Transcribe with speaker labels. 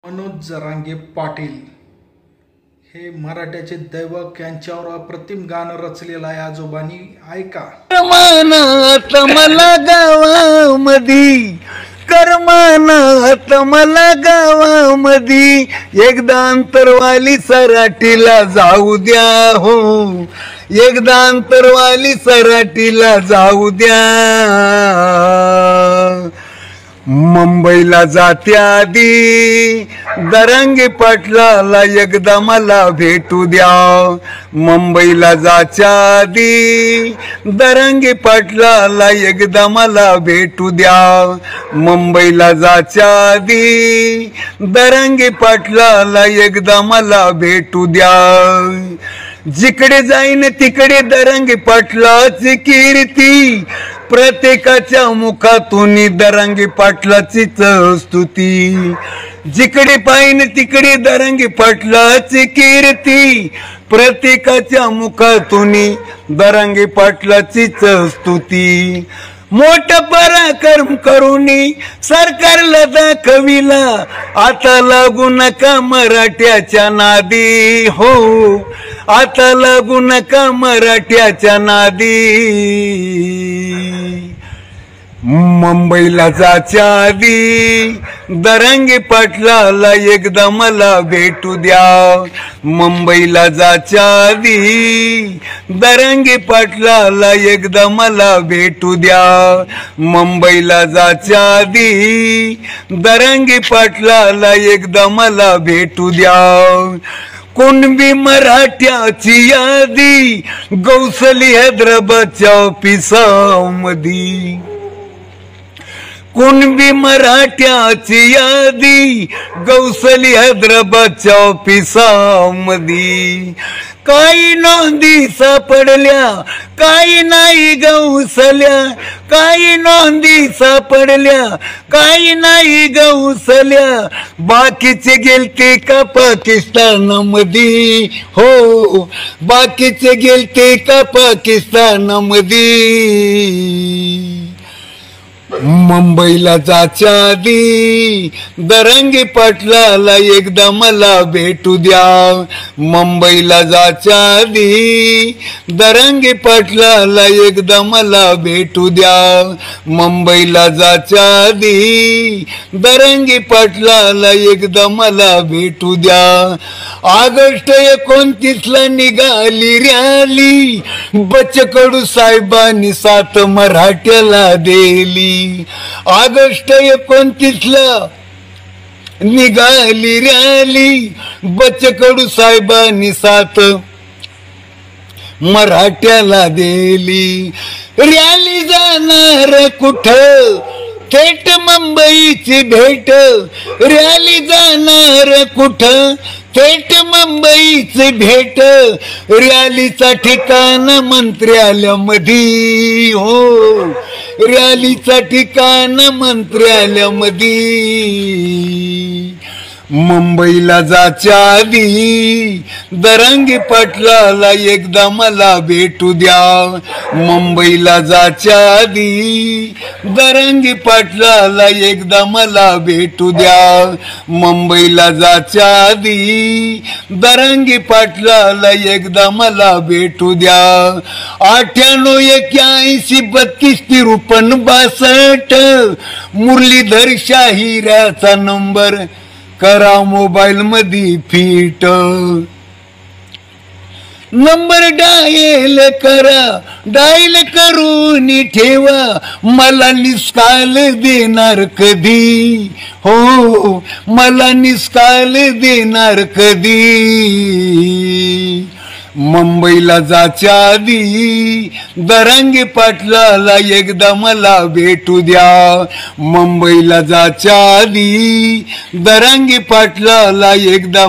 Speaker 1: मनोज जरांगे पाटील हे मराठ्याचे दैवक यांच्यावर अप्रतिम गाणं रचलेलं आहे आजोबांनी. ऐका.
Speaker 2: कर्मानात मला गावामधी, कर्मानात मला गावामधी एकदा अंतरवाली सराटीला जाऊ द्या हो, एकदा अंतरवाली सराटीला जाऊ द्या. मुंबईला जात्या आधी दरंगे पाटलाला एकदा मला भेटू द्या. मुंबईला जाच्या आधी दरंगे पाटलाला एकदा मला भेटू द्या. मुंबईला जाच्या आधी दरंगे पाटलाला एकदा मला भेटू द्या. जिकडे जाईन तिकडे दरंगे पाटलाची कीर्ती, प्रत्येकाच्या मुखातून दरंगे पाटलाचीच स्तुती. जिकडे पाहिन तिकडे दरंगे पाटलाची कीर्ती, प्रत्येकाच्या मुखातून दरंगे पाटलाचीच स्तुती. मोठा पराक्रम करूनी सरकारला दाखविला, आता लागू नका मराठ्याच्या नादी हो, आता लागू नका मराठ्याच्या नादी. मुंबईला जाच्या आधी दरंगे पाटलाला एकदा मला भेटू द्या. मुंबईला जाच्या आधी दरंगे पाटलाला एकदा मला भेटू द्या. मुंबईला जाच्या आधी दरंगे पाटलाला एकदा मला भेटू द्या. कुणबी मराठ्याची यादी गौसली हैदराबादच्या ऑफिसामध्ये, कुणबी मराठ्याची यादी गौसली हैदराबादच्या ऑफिसामध्ये. काही नोंदी सापडल्या काही नाही गौसल्या, काही नोंदी सापडल्या काही नाही गौसल्या. बाकीचे गेलते का पाकिस्तानमध्ये हो, बाकीचे गेलते का पाकिस्तानमध्ये. मुंबईला जाच्या आधी दरंगे पाटलाला एकदा मला भेटू द्या. मुंबईला जाच्या आधी दरंगे पाटलाला एकदा मला भेटू द्या. मुंबईला जाच्या आधी दरंगे पाटलाला एकदा मला भेटू द्या. ऑगस्ट 29 निघाली रॅली, बच्चकडू साहेबांनी 7 मराठ्याला दिली. ऑगस्ट 29 निघाली रॅली, बच्चकडू साहेबांनी 7 मराठ्याला दिली. रॅली जाणार कुठं, थेट मुंबईची भेट. रॅली जाणार कुठं, थेट मुंबईची भेट. रॅलीचा ठिकाण मंत्रालयामध्ये हो, रॅलीचा ठिकाण मंत्रालयामध्ये. मुंबईला जाच्या आधी दरंगे पाटलाला एकदा मला भेटू द्या. मुंबईला जाच्या आधी दरंगे पाटलाला एकदा मला भेटू द्या. मुंबईला जाच्या आधी दरंगे पाटलाला एकदा मला भेटू द्या. 9881325362 मुरलीधर शाहिराचा नंबर करा मोबाईल मध्ये फिट. नंबर डायल करा, डायल करून ठेवा, मला निस्काल देणार कधी हो, मला निस्काल देणार कधी. मुंबईला जाच्या आधी दरंगे पाटलाला एकदा मला भेटू द्या. मुंबईला जाच्या आधी दरंगे पाटलाला एकदा